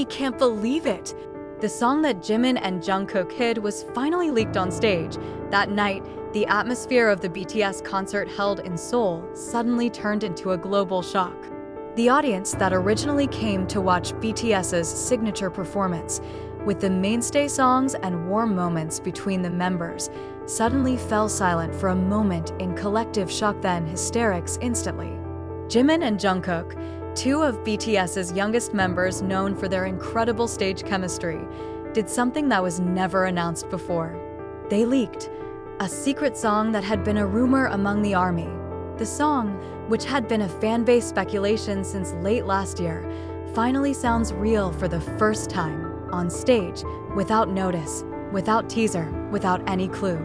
can't believe it! The song that Jimin and Jungkook hid was finally leaked on stage. That night, the atmosphere of the BTS concert held in Seoul suddenly turned into a global shock. The audience that originally came to watch BTS's signature performance, with the mainstay songs and warm moments between the members, suddenly fell silent for a moment in collective shock, then hysterics instantly. Jimin and Jungkook, two of BTS's youngest members known for their incredible stage chemistry, did something that was never announced before. They leaked a secret song that had been a rumor among the ARMY. The song, which had been a fan-base speculation since late last year, finally sounds real for the first time, on stage, without notice, without teaser, without any clue.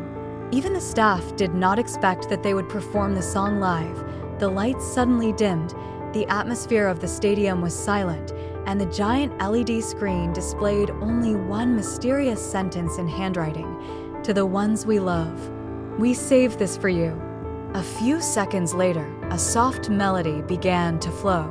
Even the staff did not expect that they would perform the song live. The lights suddenly dimmed, the atmosphere of the stadium was silent, and the giant LED screen displayed only one mysterious sentence in handwriting: "To the ones we love, we saved this for you." A few seconds later, a soft melody began to flow.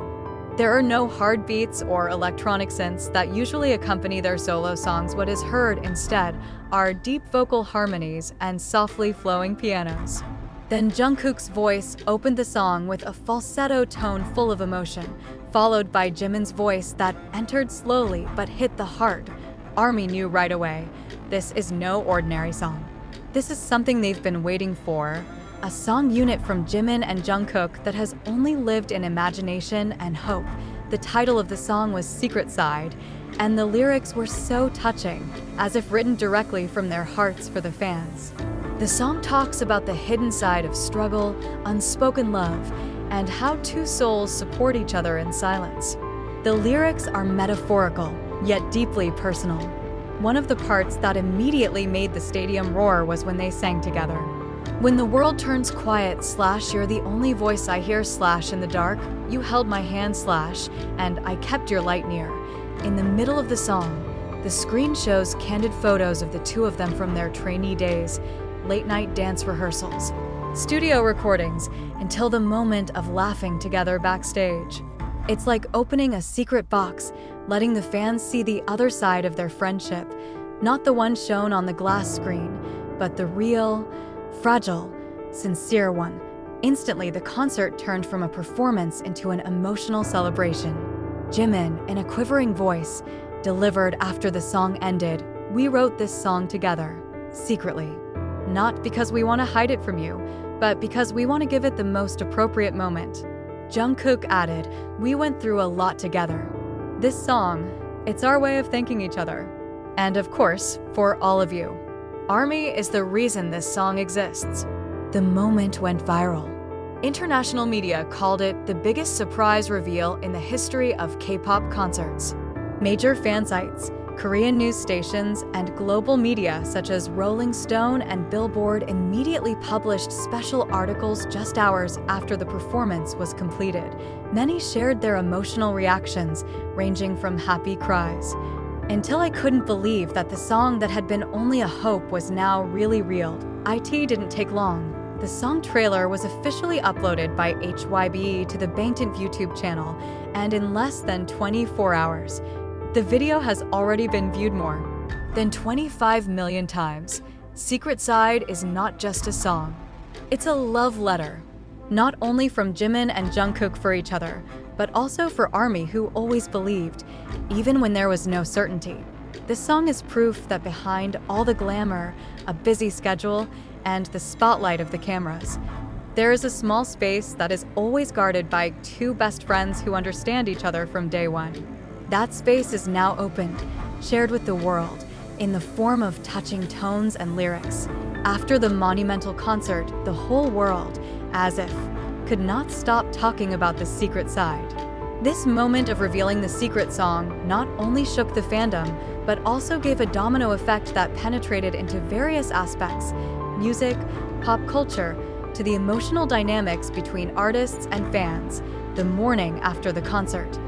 There are no hard beats or electronic synths that usually accompany their solo songs. What is heard instead are deep vocal harmonies and softly flowing pianos. Then Jungkook's voice opened the song with a falsetto tone full of emotion, followed by Jimin's voice that entered slowly but hit the heart. ARMY knew right away, this is no ordinary song. This is something they've been waiting for. A song unit from Jimin and Jungkook that has only lived in imagination and hope. The title of the song was Secret Side, and the lyrics were so touching, as if written directly from their hearts for the fans. The song talks about the hidden side of struggle, unspoken love, and how two souls support each other in silence. The lyrics are metaphorical, yet deeply personal. One of the parts that immediately made the stadium roar was when they sang together. "When the world turns quiet, / you're the only voice I hear, / in the dark, you held my hand, / and I kept your light near." In the middle of the song, the screen shows candid photos of the two of them from their trainee days, late-night dance rehearsals, studio recordings, until the moment of laughing together backstage. It's like opening a secret box, letting the fans see the other side of their friendship, not the one shown on the glass screen, but the real, fragile, sincere one. Instantly, the concert turned from a performance into an emotional celebration. Jimin, in a quivering voice, delivered after the song ended, "We wrote this song together, secretly. Not because we want to hide it from you, but because we want to give it the most appropriate moment." Jungkook added, "We went through a lot together. This song, it's our way of thanking each other. And of course, for all of you. ARMY is the reason this song exists." The moment went viral. International media called it the biggest surprise reveal in the history of K-pop concerts. Major fan sites, Korean news stations, and global media such as Rolling Stone and Billboard immediately published special articles just hours after the performance was completed. Many shared their emotional reactions, ranging from happy cries, "Until I couldn't believe that the song that had been only a hope was now really real." It didn't take long. The song trailer was officially uploaded by HYBE to the Bangtan YouTube channel, and in less than 24 hours, the video has already been viewed more than 25 million times. Secret Side is not just a song. It's a love letter, not only from Jimin and Jungkook for each other, but also for ARMY, who always believed, even when there was no certainty. This song is proof that behind all the glamour, a busy schedule, and the spotlight of the cameras, there is a small space that is always guarded by two best friends who understand each other from day one. That space is now opened, shared with the world, in the form of touching tones and lyrics. After the monumental concert, the whole world, as if, could not stop talking about the secret side. This moment of revealing the secret song not only shook the fandom, but also gave a domino effect that penetrated into various aspects: music, pop culture, to the emotional dynamics between artists and fans. The morning after the concert,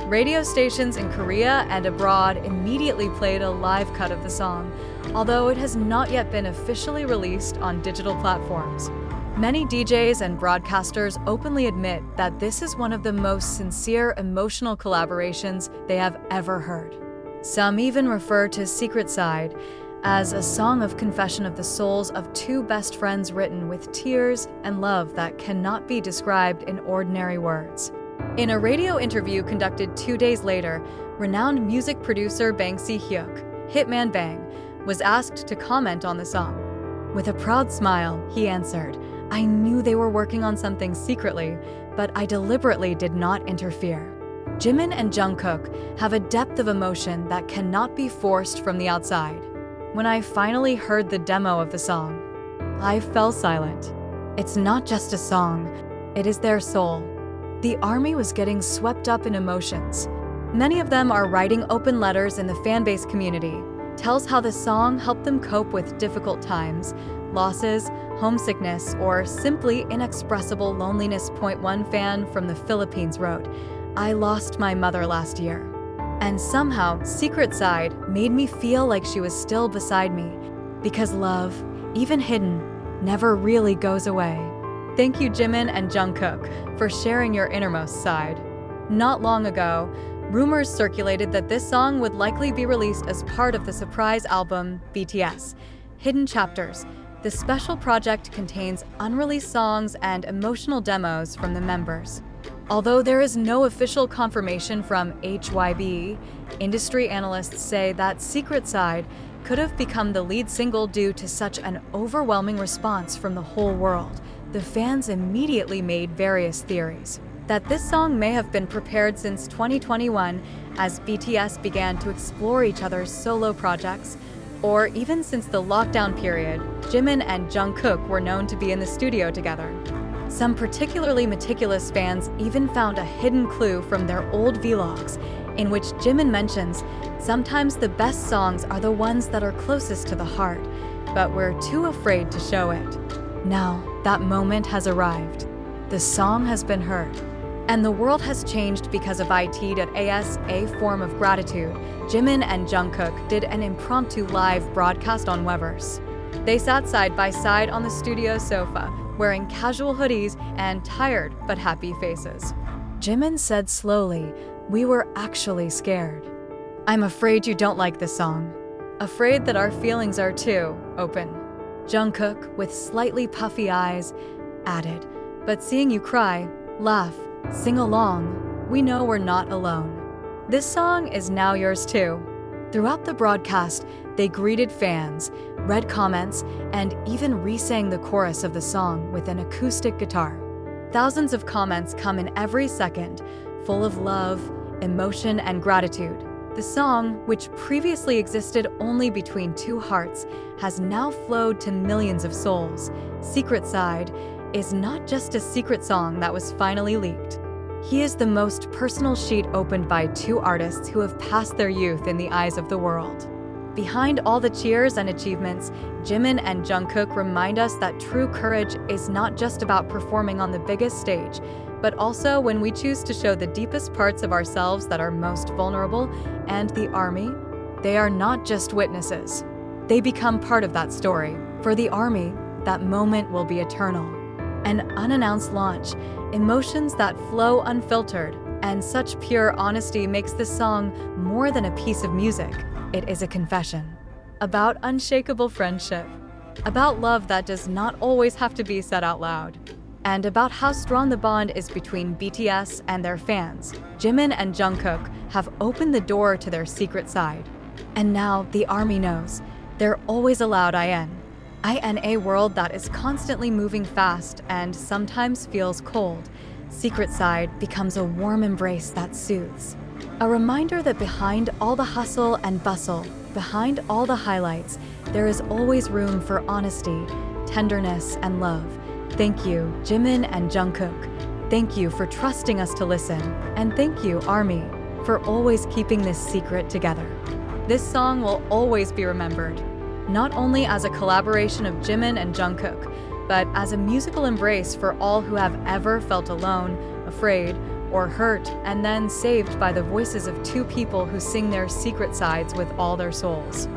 radio stations in Korea and abroad immediately played a live cut of the song, although it has not yet been officially released on digital platforms. Many DJs and broadcasters openly admit that this is one of the most sincere, emotional collaborations they have ever heard. Some even refer to Secret Side as a song of confession of the souls of two best friends written with tears and love that cannot be described in ordinary words. In a radio interview conducted 2 days later, renowned music producer Bang Si-hyuk, Hitman Bang, was asked to comment on the song. With a proud smile, he answered, "I knew they were working on something secretly, but I deliberately did not interfere." Jimin and Jungkook have a depth of emotion that cannot be forced from the outside. When I finally heard the demo of the song, I fell silent. It's not just a song, it is their soul. The ARMY was getting swept up in emotions. Many of them are writing open letters in the fanbase community, tells how the song helped them cope with difficult times, losses, homesickness, or simply inexpressible loneliness. One fan from the Philippines wrote, "I lost my mother last year. And somehow, Secret Side made me feel like she was still beside me, because love, even hidden, never really goes away." Thank you, Jimin and Jungkook, for sharing your innermost side. Not long ago, rumors circulated that this song would likely be released as part of the surprise album BTS Hidden Chapters. The special project contains unreleased songs and emotional demos from the members. Although there is no official confirmation from HYB, industry analysts say that Secret Side could have become the lead single due to such an overwhelming response from the whole world. The fans immediately made various theories that this song may have been prepared since 2021 as BTS began to explore each other's solo projects, or even since the lockdown period, Jimin and Jungkook were known to be in the studio together. Some particularly meticulous fans even found a hidden clue from their old vlogs, in which Jimin mentions, "Sometimes the best songs are the ones that are closest to the heart, but we're too afraid to show it." Now, that moment has arrived. The song has been heard. And the world has changed because of it. As a form of gratitude, Jimin and Jungkook did an impromptu live broadcast on Weverse. They sat side by side on the studio sofa, wearing casual hoodies and tired but happy faces. Jimin said slowly, "We were actually scared. I'm afraid you don't like this song. Afraid that our feelings are too open." Jungkook, with slightly puffy eyes, added, "But seeing you cry, laugh, sing along, we know we're not alone. This song is now yours too." Throughout the broadcast, they greeted fans, read comments, and even re-sang the chorus of the song with an acoustic guitar. Thousands of comments come in every second, full of love, emotion, and gratitude. The song, which previously existed only between two hearts, has now flowed to millions of souls. Secret Side is not just a secret song that was finally leaked. He is the most personal sheet opened by two artists who have passed their youth in the eyes of the world. Behind all the cheers and achievements, Jimin and Jungkook remind us that true courage is not just about performing on the biggest stage, but also when we choose to show the deepest parts of ourselves that are most vulnerable. And the ARMY, they are not just witnesses. They become part of that story. For the ARMY, that moment will be eternal. An unannounced launch, emotions that flow unfiltered, and such pure honesty makes this song more than a piece of music. It is a confession about unshakable friendship, about love that does not always have to be said out loud, and about how strong the bond is between BTS and their fans. Jimin and Jungkook have opened the door to their secret side. And now the ARMY knows they're always allowed in a world that is constantly moving fast and sometimes feels cold. Secret Side becomes a warm embrace that soothes. A reminder that behind all the hustle and bustle, behind all the highlights, there is always room for honesty, tenderness, and love. Thank you, Jimin and Jungkook. Thank you for trusting us to listen. And thank you, ARMY, for always keeping this secret together. This song will always be remembered, not only as a collaboration of Jimin and Jungkook, but as a musical embrace for all who have ever felt alone, afraid, or hurt, and then saved by the voices of two people who sing their secret sides with all their souls.